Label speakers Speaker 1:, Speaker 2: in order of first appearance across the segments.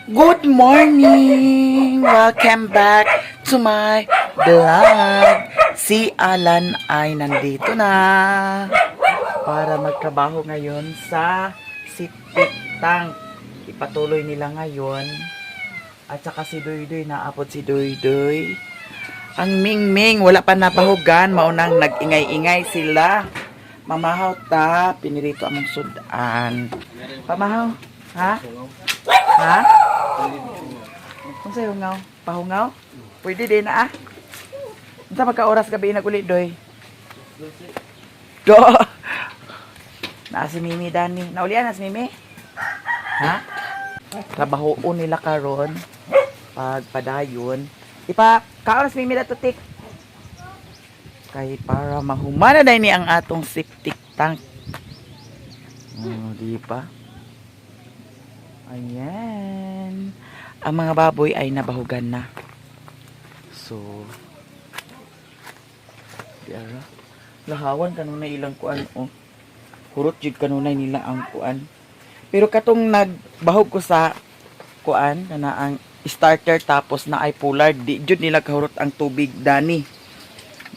Speaker 1: Good morning! Welcome back to my vlog. Si Alan ay nandito na para magtrabaho ngayon sa septic tank. Ipatuloy nila ngayon. At saka si Doydoy, naapod si Doydoy. Ang Mingming, wala pa napahugan. Maunang nag-ingay-ingay sila. Mamahaw ta, pinirito among sudan. Pamahaw? Ha? Ha? Kung sa'yo hungaw? Pahungaw? Pwede din na ah. Sa magka-oras gabi na ulit, Doy. Go! Naa si Mimi, Dani. Naulian na si Mimi? Ha? Trabahoon nila karon pagpadayon. Kaon si Mimi na tutik. Kay para mahumana na ni ang atong septic tank. Oh, di ba? Ayan. Ang mga baboy ay nabahugan na. So, diara. Lahawan kanunay ilang kuan oh. Hurot jud kanunay nila ang kuan. Pero katong nagbahog ko sa kuan kana ang starter tapos na ay polar di jud nila kahurot ang tubig dani.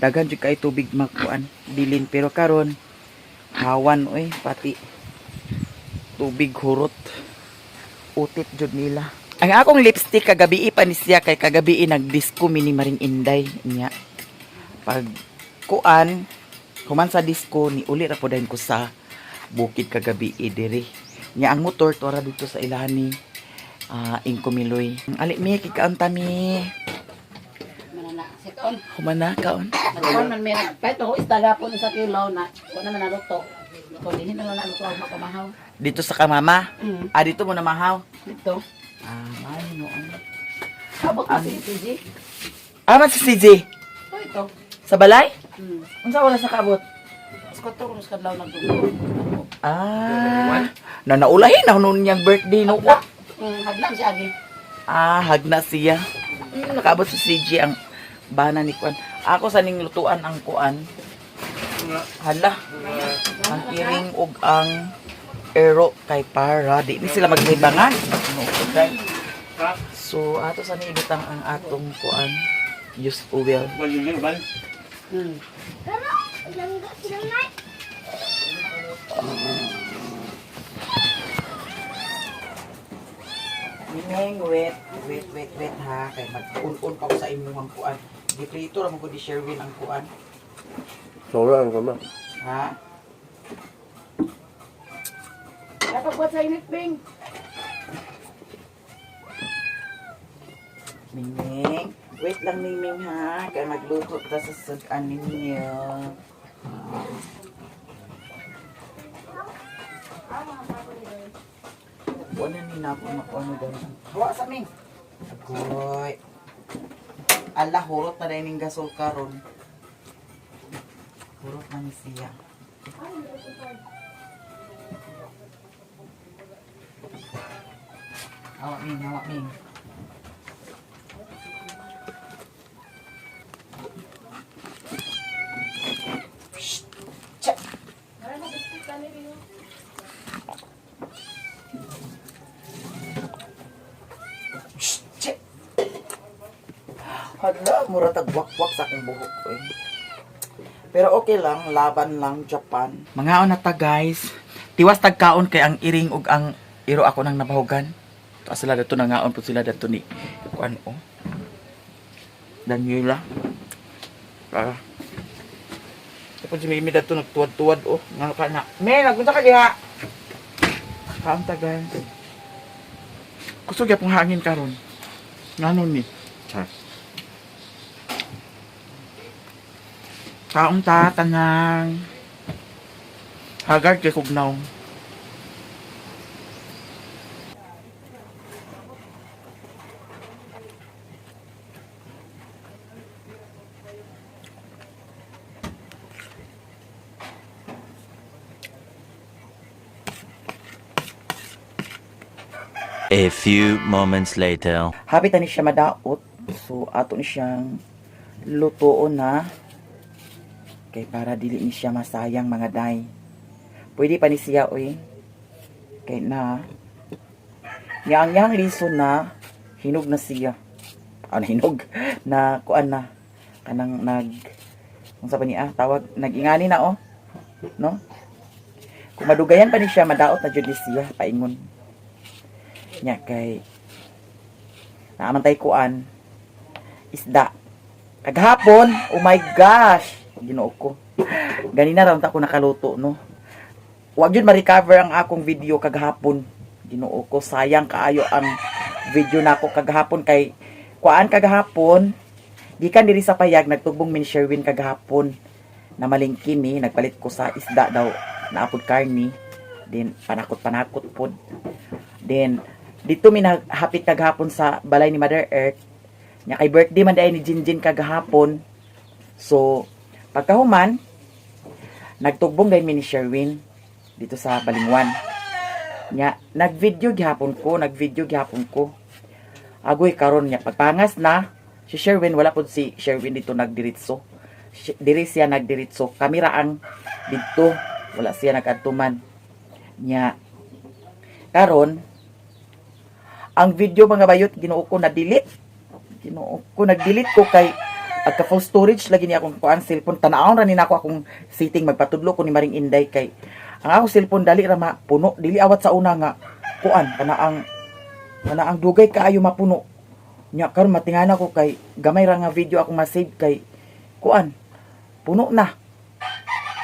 Speaker 1: Daghan jud kay tubig makuan bilin pero karon hawan oy pati tubig hurot. Utip jud nila. Ang akong lipstick kagabi pa ni siya kay kagabi nagdisco mini maring inday niya. Pag kuan human sa disco ni uli ra podayon ko sa bukid kagabi diri. Nya ang motor tora dito sa ilahan ni Inkumiloy. Ali mi kikaon ta mi.
Speaker 2: Manana siton.
Speaker 1: Humana kaon.
Speaker 2: Nagkuhan man may nagpahit ako istagapon sa kilaw na wala man naluto. Kung hindi na lang naluto ako makamahaw.
Speaker 1: Dito sa kamama. Dito mo na mahaw.
Speaker 2: Dito.
Speaker 1: Ay noon.
Speaker 2: Abot na si TG.
Speaker 1: Man si CJ.
Speaker 2: Ito.
Speaker 1: Sa balay? Unsa wala sa kabot?
Speaker 2: Mas kotor mas kadlaw nagdugo.
Speaker 1: Na naulahin na noon niyang birthday no.
Speaker 2: Hadlang si Agi.
Speaker 1: Hagna siya. Nakaabot sa CJ ang bana ni kuan. Ako sa ning lutuan ang kuan. Hala. Ang iring ug ang ero kay para di ni sila maglibangan. No, okay. So ato sa niibutang ang atong kuan. Use oil. Mimeng, wait ha. Kay mag-un-un pa ko sa inyong kuan. Giprito ra mo ko di Sherwin ang kuan.
Speaker 3: Sobrang ka ma.
Speaker 1: Ha?
Speaker 2: Dapat buat sa init, Bing.
Speaker 1: Mimeng, wait lang Mimeng ha. Kay magluto ta sa sudan ninyo. Wala ni na ako makuano daw. Hawa sa Ming. Agoy. Ala, hurot na rin yung gasol karon. Hurot na ni siya. Hawa Ming, hawa Ming. Shhh! Check! Hala, mura tagwak-wak sa akong buhok ko eh. Pero okay lang, laban lang Japan. Mga na ta guys. Tiwas tagkaon kay ang iring ug ang iro ako nang nabahugan. Ta sila dato nangaon pud sila dato ni kuan o. Daniela. Tapos si Mimi dato nagtuwad-tuwad o. Nga ka na. Me, nagunta ka diha. Kaon ta guys. Kusog yapong hangin karon. Nganon ni. Char. Kaong tatanang. Haggard kay kugnaw.
Speaker 4: A few moments later.
Speaker 1: Hapit na ni siya madaot. So, ato ni siyang lutoon na. Kay para dili ni siya masayang mga day. Pwede pa ni siya, oy. Kay na Nya ang yang lison na hinog na siya. Hinog na kuan na kanang unsa ba niya tawag nagingani na oh. No? Kung madugayan pa ni siya madaot na jud ni siya paingon. Nya kay naamantay kuan isda. Kaghapon, oh my gosh, Ginoo ko. Ganina ra unta ko nakaluto no. Wag jud ma-recover ang akong video kaghapon. Ginoo ko, sayang kaayo ang video nako kaghapon kay kuan kaghapon. Gikan diri sa payag nagtubong min Sherwin kaghapon na malingkin ni nagpalit ko sa isda daw naapod karni. Then panakot pod. Then dito mi naghapit kaghapon sa balay ni Mother Earth. Nya kay birthday man dai ni Jinjin kaghapon. So pagkahuman nagtugbong dai mi ni Sherwin dito sa Balingwan. Nya nagvideo gihapon ko. Agoy karon nya pagpangas na si Sherwin wala pod si Sherwin dito nagdiritso. Diri siya nagdiritso. Kamera ang dito wala siya nagadtuman. Nya karon ang video mga bayot Ginoo ko na-delete. Nag-delete ko kay agka full storage lagi ni akong kuan cellphone. Tanaon ra ni nako akong setting magpatudlo ko ni Maring Inday kay ang akong cellphone dali ra mapuno. Dili awat sa una nga kuan kana ang dugay kaayo mapuno. Nya karon matingana ko kay gamay ra nga video akong ma-save kay kuan puno na.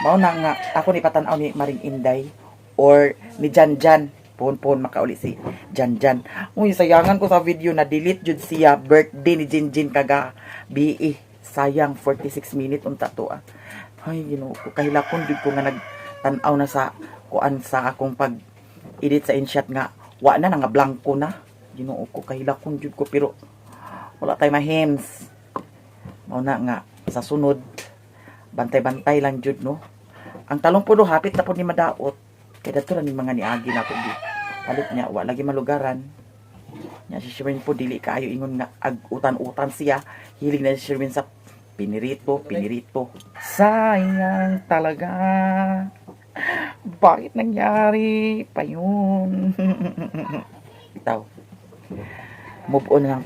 Speaker 1: Mao na nga ako ni patan-aw ni Maring Inday or ni Janjan. Pon makauli si Janjan. Uy, sayangan ko sa video na delete jud siya birthday ni Jinjin kaga BE. Sayang 46 minutes unta to ah. Ay Ginoo ko kahilakon jud ko nga nagtan-aw na sa kuan sa akong pag edit sa InShot nga wa na nga blanco na. Ginoo ko kahilakon jud ko pero wala tay mahems. Mao na nga sa sunod bantay-bantay lang jud no. Ang talong puno hapit na po ni madaot. Kaya dato ni mga niagi na kung di palit niya, wala lagi malugaran. Nya si Sherwin po dili kaayo ingon nga ag-utan-utan siya. Hilig na si Sherwin sa pinirito. Sayang talaga. Bakit nangyari pa yun? Itaw. Move on na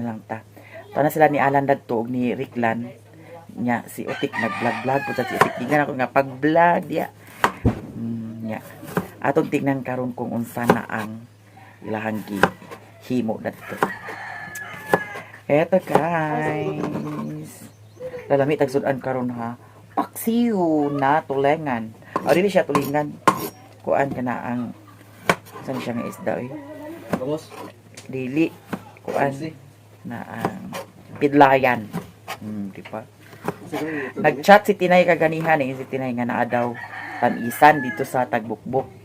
Speaker 1: lang ta. Tana sila ni Alan dadto og ni Ricklan. Nya si Utik nag-vlog po sa si Utik. Tingnan ako nga pag-vlog dia. Nya atong tingnan karon kung unsa na ang ilahang himo dadto. Eto guys. Lalami tagsudan karon ha. Paksiw na tulengan. O dili siya tulingan. Kuan kana ang saan siya nga isda eh.
Speaker 3: Bangos.
Speaker 1: Dili kuan na ang pidlayan. Di ba? Nag-chat si Tinay kaganihan si Tinay nga naa daw tanisan dito sa Tagbukbok.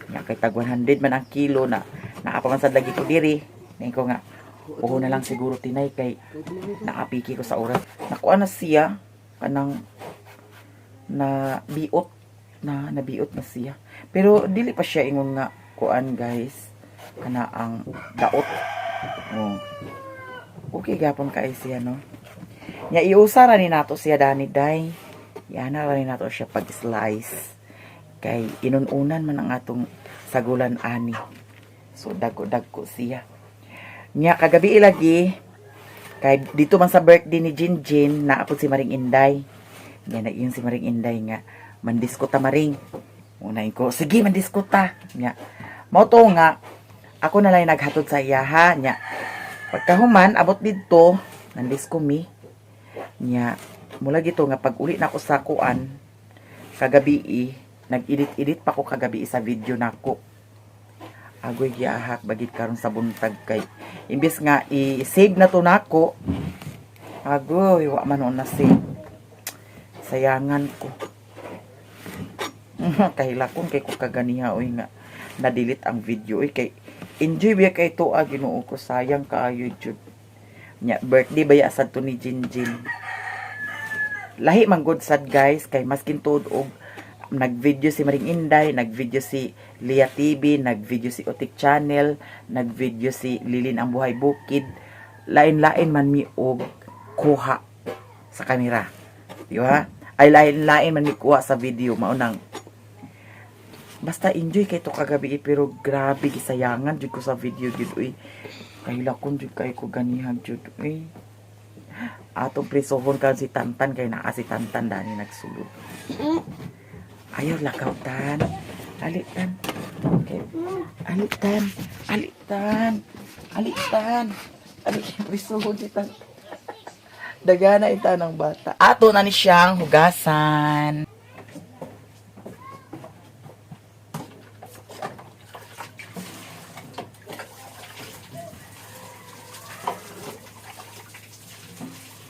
Speaker 1: Nya kay tag 100 man ang kilo na naapaman lagi ko diri. Ngayon ko nga uho na lang siguro Tinay kay naapiki ko sa oras. Nakuha na siya kanang nabiot na siya. Pero dili pa siya ingon nga kuan guys kana ang daot. Oh. Okay gapon kay siya no. Nya iusara ni nato siya dani day. Yana ra ni nato siya pag-slice. Kay inununan man ang atong sagulan ani. So dagko siya. Nya kagabi lagi kay dito man sa birthday ni Jinjin naapod si Maring Inday. Nya na yun si Maring Inday nga mandiskota Maring. Unay ko sige mandiskota. Nya mao to nga ako na lang naghatod sa iya ha. Nya pagkahuman abot didto nandisko mi. Nya mula gito nga pag uli na ako sa kuan kagabi nag-edit pa ko kagabi sa video nako. Agoy giahak bagid karon sa buntag kay imbes nga i-save na to nako. Agoy wa man na save. Sayangan ko. Kahilakon kay ko kaganiha oy nga na-delete ang video oy kay enjoy biya kay to Ginoo ko sayang kaayo jud. Nya birthday baya sad to ni Jinjin. Lahi man good sad guys kay maskin tuod og nag-video si Maring Inday, nag-video si Lia TV, nag-video si Utik Channel, nag-video si Lilin ang Buhay Bukid. Lain-lain man mi og kuha sa kamera. Di ba? Ay lain-lain man mi kuha sa video maunang Basta enjoy kay to kagabi pero grabe gisayangan jud ko sa video jud uy. Kay lakon jud kay ko ganihag jud uy. Atong prisohon kan si Tantan kay naa si Tantan dani nagsulod. Ayaw lakaw tan. Alitan. Okay. Alitan. Alitan. Alitan. Alitan prisohon si Tantan. Dagana ita ng bata. Ato na ni siyang hugasan.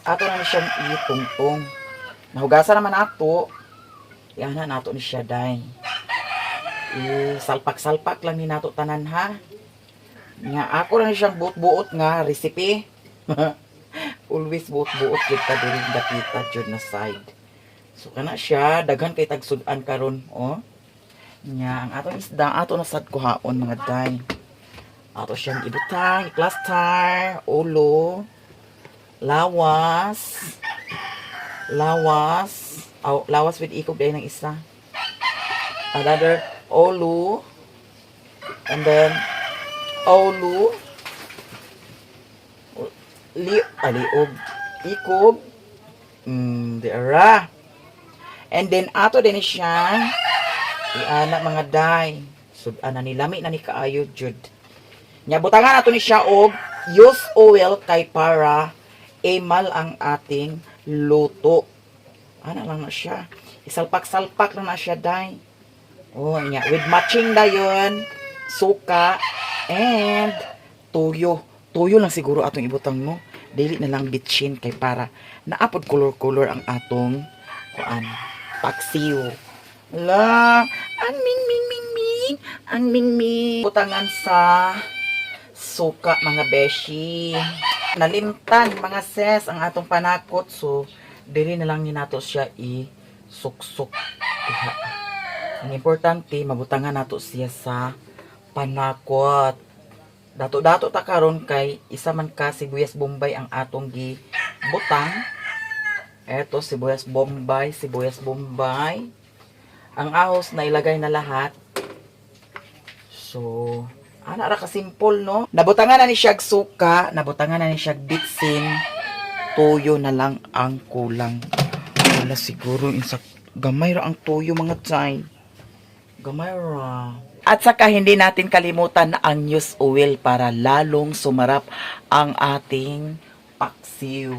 Speaker 1: Ato na ni siyang itungtong. Nahugasan naman ato. Yan na nato ni siya day. Salpak-salpak lang ni nato tanan ha. Nga ako na ni siyang buot-buot nga recipe. Always buot-buot jud ka diri dakita jud na side. So kana siya daghan kay tagsudan karon oh. Nya ang atong isda ato na sad kuhaon mga day. Ato siyang ibutang, i-cluster, ulo, lawas, lawas with ikog dahil ng isa. Another olu, and then olu, liog, ikog, diara. And then ato din siya, iana mga day. Sudan na ni lami na ni kaayo jud. Nya butangan nato ni siya og use oil kay para emal ang ating luto. Ano lang na siya. Isalpak-salpak lang na siya, day. Oh, niya. With matching na yun, suka, and tuyo. Tuyo lang siguro atong ibutang mo. Dili na lang bitchin kay para naapod color-color ang atong kuan. Paksiw. La, ang ming. Ang ming. Butangan sa suka, mga beshi. Nalimtan mga ses ang atong panakot, so dili na lang ni nato siya i-suksok. Ang importante mabutangan nato siya sa panakot. Dato-dato ta karon kay isa man ka sibuyas bombay ang atong gibutang. Eto sibuyas bombay. Ang ahos na ilagay na lahat. So ana ra ka simple no. Nabutangan na ni siya suka, nabutangan na ni siya bitsin. Tuyo na lang ang kulang. Wala siguro insa gamay ra ang tuyo mga tsay. Gamay ra. At saka hindi natin kalimutan ang use oil para lalong sumarap ang ating paksiw.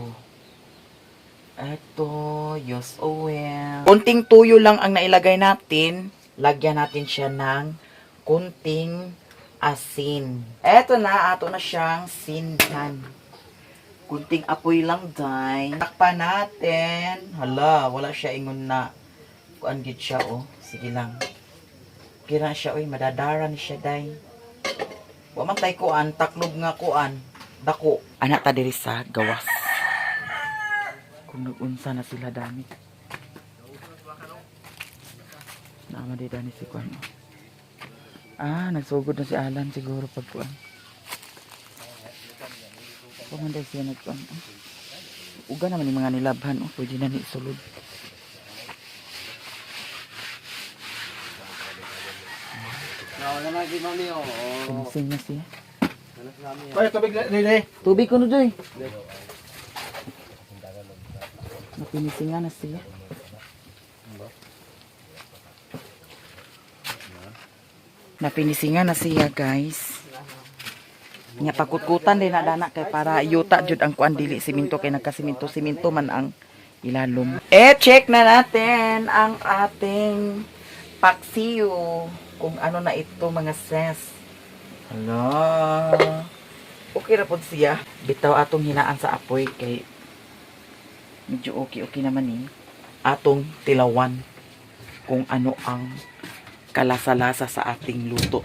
Speaker 1: Eto, use oil. Kunting tuyo lang ang nailagay natin. Lagyan natin siya ng kunting asin. Eto na, ato na siyang sindan. Kunting apoy lang, day. Takpan natin. Hala, wala siya ingon na. Kuan gid siya, oh. Sige lang. Kira siya, oy, madadara ni siya, day. Wa man tay kuan, taklob nga kuan. Dako. Anak ta diri sa gawas. Kung nag-unsa na sila dami. Naama di dani si kuan, oh. Nagsugod na si Alan siguro pagkuan. Pumanday siya nagkuan. Uga naman yung mga nilabhan. Pwede na ni isulod. Pinising na siya. Tubig ko na doy. Napinisingan na siya. Napinisingan na siya, guys. Nya pakutkutan din na dana kay para yuta jud ang kuan dili siminto kay nagkasiminto man ang ilalom. Check na natin ang ating paksiw kung ano na ito mga ses. Hala. Okay ra pod siya. Bitaw atong hinaan sa apoy kay medyo okay naman ni. Atong tilawan kung ano ang kalasa-lasa sa ating luto.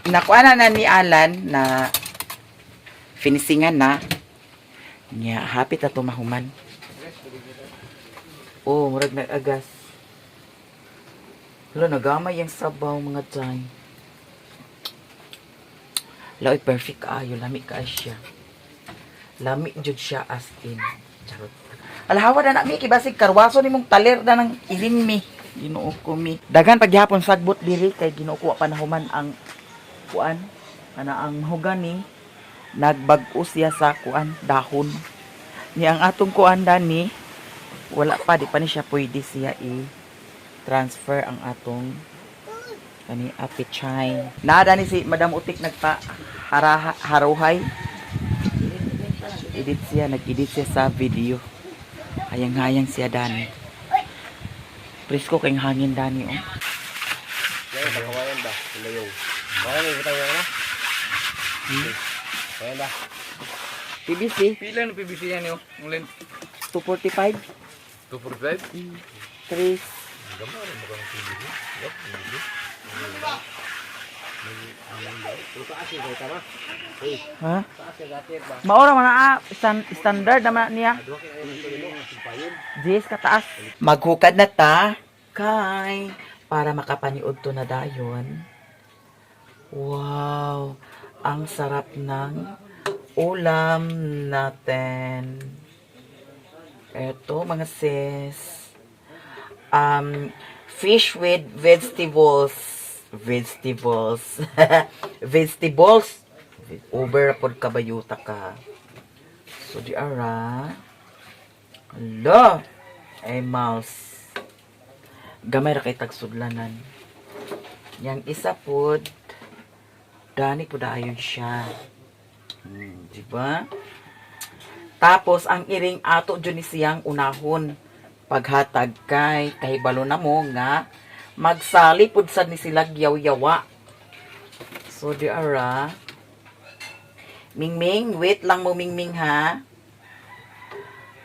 Speaker 1: Nakuha na ni Alan na finisingan na. Nya, hapit na tumahuman. Oh, murag nag-agas. Hala, nagamay yung sabaw mga time. Hala, perfect kaayo. Lami ka siya. Lami jud siya as in. Charot. Alahawa na na, Miki. Basig karwaso ni mong taler na ng ilinmi. Ginoo ko mi. Dagan pagyapon sagbot diri kay Ginoo ko wa panahuman ang kuan. Ana ang hugani nagbag-o siya sa kuan dahon. Ni ang atong kuan dani wala pa di pa ni siya pwede siya i-transfer ang atong kani apichay. Nada ni si Madam Utik nagpa haruhay. Edit siya, nag-edit siya sa video. Hayang-hayang siya dani. Presko kayong hangin dani oh.
Speaker 3: Yan, pakawayan ba? Layong. Wayan, kita yung ano? Wayan ba?
Speaker 1: PVC
Speaker 5: Pila no PVC yan yo? Ang length
Speaker 1: 245
Speaker 5: 245?
Speaker 1: 3 ha? Maura man standard naman niya. Jis kataas. Maghukad na ta kay para makapaniud to na dayon. Wow, ang sarap ng ulam natin. Eto mga sis. Fish with vegetables. Vegetables. Uber pod kabayuta ka. So di ara. Hello. Ay mouse. Gamay ra kay tagsudlanan. Yang isa pod dani pod ayon siya. Diba? Tapos ang iring ato dyan ni siyang unahon paghatag kay kahibalo na mo nga magsali pud sad ni sila yaw-yawa. So di ara. Mingming, wait lang mo Mingming ha.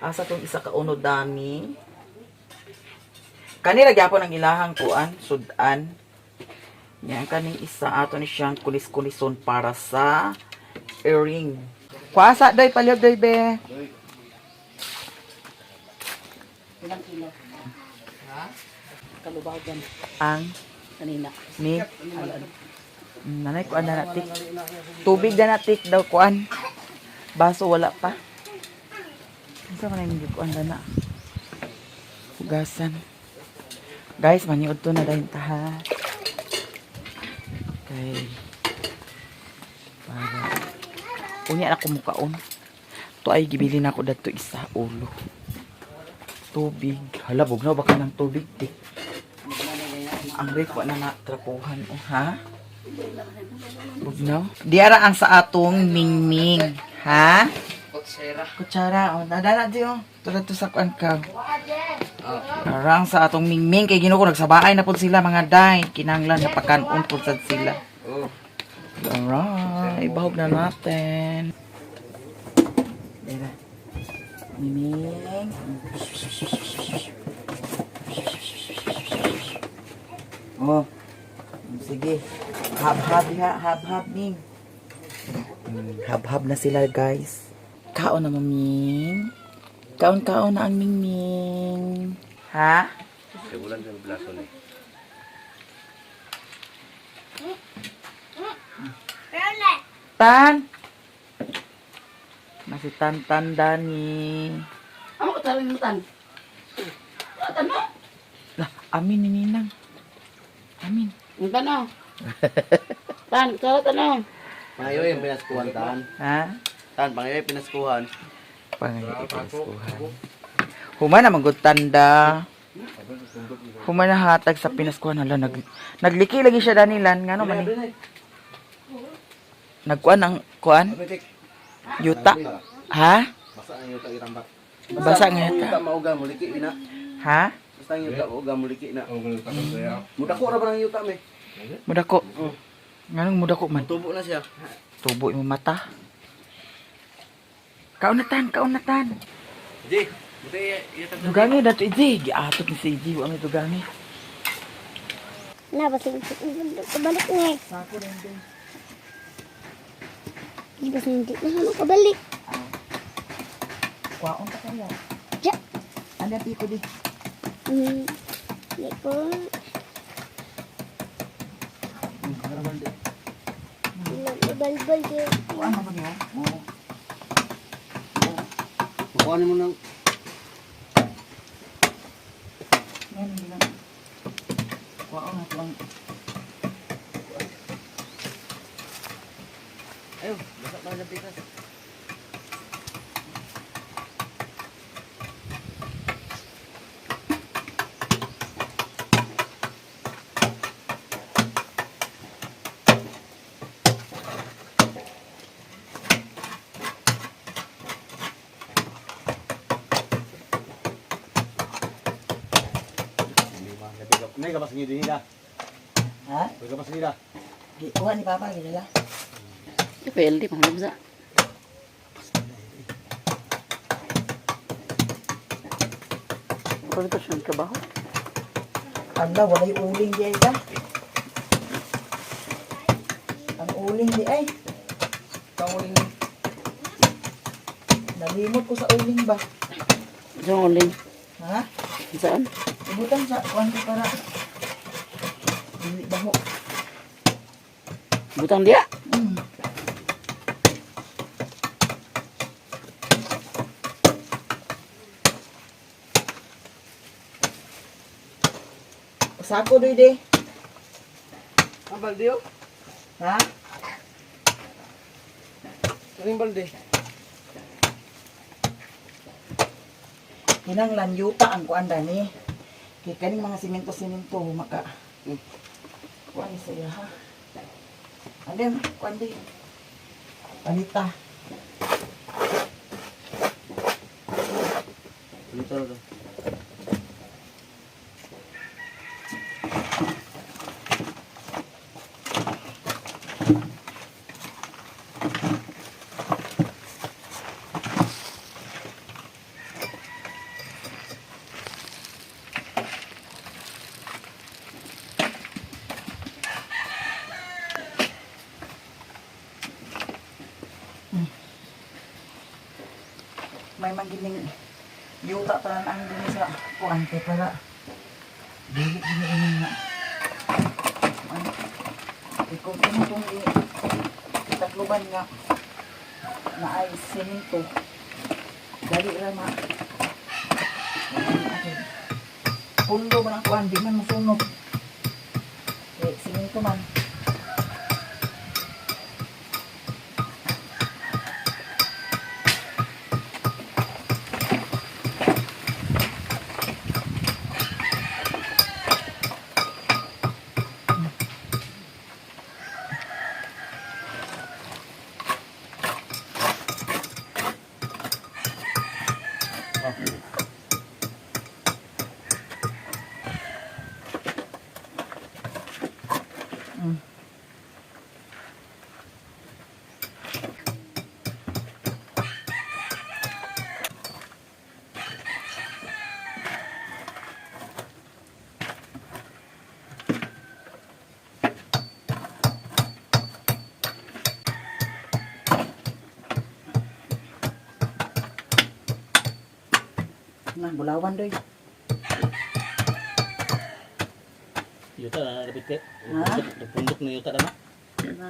Speaker 1: Asa tong isa ka uno dami. Kanila gyapon ang ilahang kuan, sudan. Yan kaning isa ato ni siyang kulis-kulison para sa earring. Kuasa day palyog day be.
Speaker 2: Ilang kilo? Ha? Kalubagan.
Speaker 1: Ang
Speaker 2: Kanina.
Speaker 1: ni
Speaker 2: Ano?
Speaker 1: nanay kuan na natik. Tubig na natik daw kuan. Baso wala pa. Isa man yung kuan na. Hugasan. Guys, maniud to na dayon ta ha. Okay. Para unya na kumukaon. To ay gibili na ako dadto isa ulo. Tubig. Hala, bugnaw baka ng tubig di. Ang reko na natrapuhan oh ha. Bugnaw. Diara ang sa atong mingming ha. Kutsara. Oh, nadana di oh. Tulad to sa kuan ka. Karang sa atong mingming kay Ginoo ko nagsabaay na pud sila mga day. Kinanglan na pakanon pud sad sila. Alright, bahog na natin. Dira. Miming. Oh. Sige. Hab-hab ha, hab-hab Ming. Hab-hab na sila guys. Kaon na Ming. Kaon-kaon na ang Mingming. Ha?
Speaker 3: Segulan sa blaso na.
Speaker 1: Tan. Masih tan Dani.
Speaker 2: Ano ko talang mutan? Ano?
Speaker 1: Lah, amin ni Ninang. Amin.
Speaker 2: Ang tanong. Tan, ikaw tanong.
Speaker 3: Pangayo yung pinaskuhan, Tan.
Speaker 1: Ha?
Speaker 3: Tan, pangayo yung pinaskuhan.
Speaker 1: Pangipinaskuhan. Human na magod tanda. Human na hatag sa pinaskuhan. Hala, nagliki lagi siya danilan. Nga naman eh. Nagkuan ang kuan? Yuta. Ha?
Speaker 3: Basta ang yuta irambak.
Speaker 1: Basa nga
Speaker 3: Yuta
Speaker 1: yuta.
Speaker 3: mauga, muliki na.
Speaker 1: Ha?
Speaker 3: Basta ang yuta mauga, muliki na. Mudako na ba ng yuta, me?
Speaker 1: Mudako. Nganong mudako man?
Speaker 3: Tubo na siya.
Speaker 1: Tubo yung mata. Kaunatan, kaunatan.
Speaker 3: Di, buti yata.
Speaker 1: Dugangi dato iji. Giatot ni si iji. Wa may dugangi.
Speaker 6: Na, basta kabalik nga eh.
Speaker 1: Sako rin din.
Speaker 6: Basta hindi na ako kabalik.
Speaker 1: Kwaon ka kaya.
Speaker 6: Diya.
Speaker 1: Ano yung piko di?
Speaker 6: Hindi ko. Balbal din.
Speaker 1: Kuan mo ba niyo? Oo.
Speaker 3: Kukuhanin mo ng...
Speaker 1: Oo nga tuwang.
Speaker 3: Ayun, basa pa ng pitas. May kapas nyo din nila.
Speaker 1: Ha?
Speaker 3: May kapas nila.
Speaker 1: Kuha ni Papa, gila.
Speaker 2: Pwede, panglabsa. Kung ito siyang trabaho.
Speaker 1: Ala, walay uling di ay ka. Ang uling di ay.
Speaker 5: Ikaw uling
Speaker 1: Nalimot ko sa uling ba?
Speaker 2: Diyan uling.
Speaker 1: Ha?
Speaker 2: Saan?
Speaker 1: Ibutan sa kuhan ko para. Dili baho.
Speaker 2: Butang dia.
Speaker 1: Sako doy de.
Speaker 5: Ang balde oh.
Speaker 1: Ha?
Speaker 5: Ano yung balde?
Speaker 1: Kinanglan yuta ang kuan dani. Kay kaning mga simento maka. Kuan ni siya ha. Alem, kuan di. Panita.
Speaker 3: Dito na to.
Speaker 1: May magining yuta tanan ang dili sa kuan kay para dili ini nga. Ikaw tong takluban nga na ay semento. Dali ra ma. Pundo man ang kuan di man masunog. Semento man. Nah, bulawan doy.
Speaker 3: Yuta na napit ke.
Speaker 1: Ha?
Speaker 3: Pundok na yuta na.
Speaker 1: Na.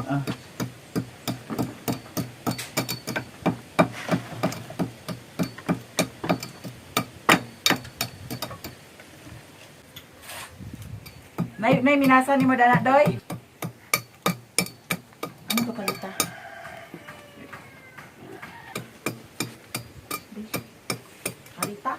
Speaker 1: Ah. Nay minasa ni mo dana doy. Ano ka palita? Palita?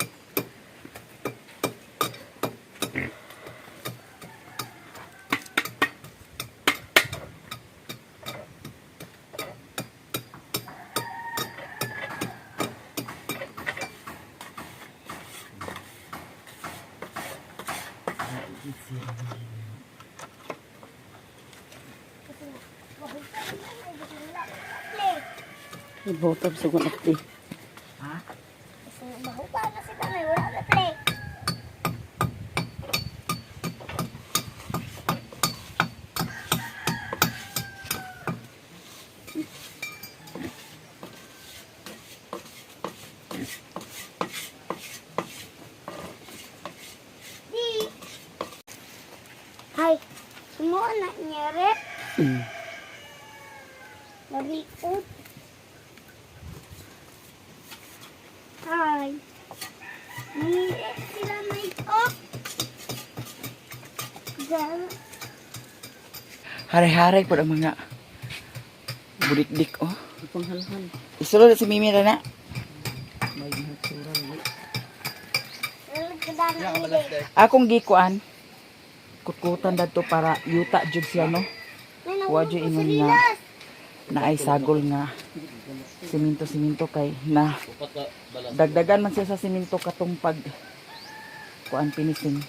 Speaker 2: Ibotab sa gunat di.
Speaker 1: Ha?
Speaker 6: Baho pa na si Tanay, wala na play. Ay, semua nak nyeret. Nariut. Hai. Nire sila may cook.
Speaker 1: Hari-hari po ang mga budik-dik, oh.
Speaker 2: Panghalhal.
Speaker 1: Isulod si Mimi na na.
Speaker 2: May mahatsura lagi.
Speaker 1: Akong gikuan. Kutkutan dadto para yuta jud siya, no? Wa jud ingon nga na ay sagol nga siminto kay na dagdagan man siya sa siminto katong pag kuan pinisin.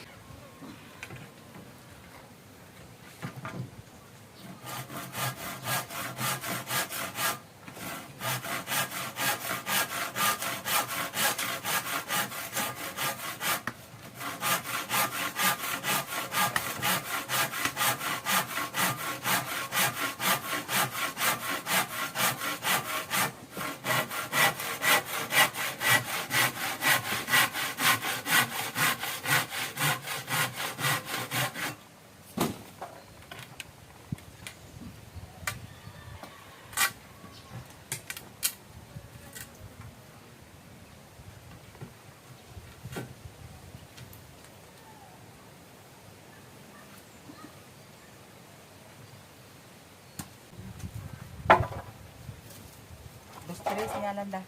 Speaker 1: Dos tres nga lang da.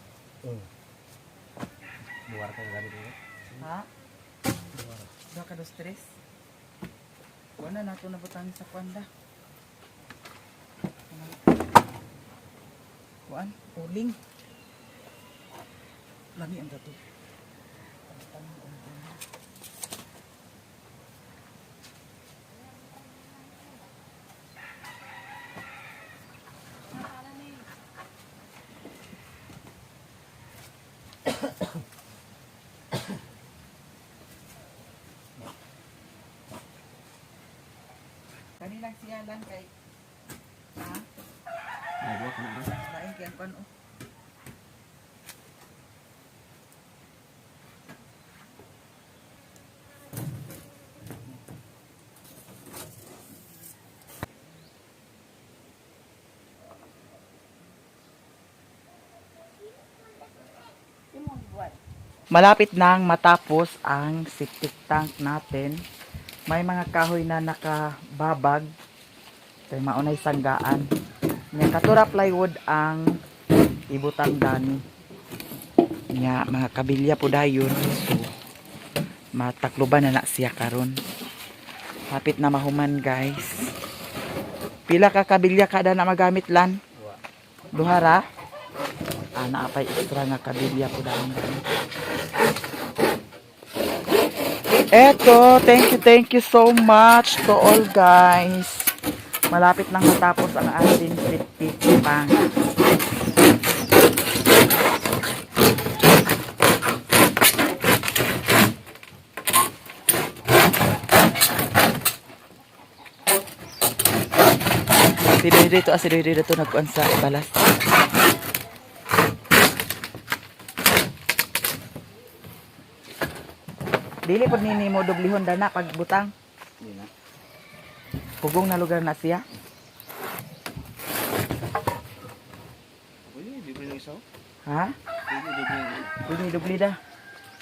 Speaker 3: Buwar kang ganito eh.
Speaker 1: Ha? Duha ka dos tres. Wala na ito nabutang sa kwanda. Kuan, uling. Lami ang dato. Kanilang siya lang kay ha? Lain kaya kuan oh. Malapit nang matapos ang septic tank natin. May mga kahoy na nakababag. Kaya maunay sanggaan. Nga katura plywood ang ibutang dani. Nga mga kabilya po dayon. So, matakloban na siya karon. Hapit na mahuman guys. Pila ka kabilya kada na magamit lan? Duhara? Naapay extra nga kabilya po dayon. Eto, thank you so much to all guys. Malapit nang matapos ang ating septic tank. Si Doy dito nagkuan sa balas. Dili pag nini mo dublihon dana pag butang. Pugong na lugar na siya. Ha? Dili dubli da.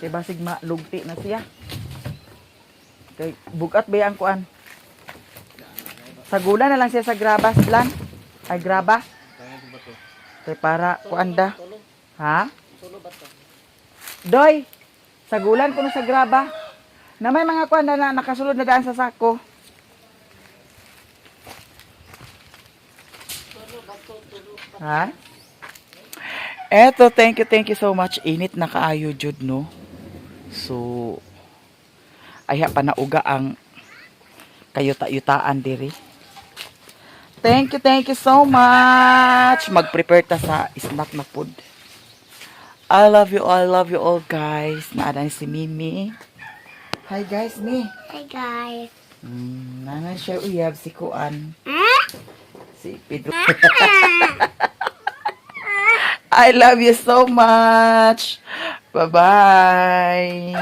Speaker 1: Kay basig malugti na siya. Kay bugat ba ang kuan? Sagulan na lang siya sa grabas lan. Ay graba. Kay para kuan da. Ha? Doy. Sagulan ko sa graba. Na may mga kuan na nakasulod na daan sa sako. Ha? Eto, thank you so much. Init na kaayo jud no. So ayha pa nauga ang kayuta-yutaan diri. Thank you so much. Mag-prepare ta sa snack na food. I love you all guys. Naadan si Mimi. Hi guys, Mi.
Speaker 6: Hi guys.
Speaker 1: Nana siya uyab si Kuan. Si Pedro. I love you so much. Bye-bye.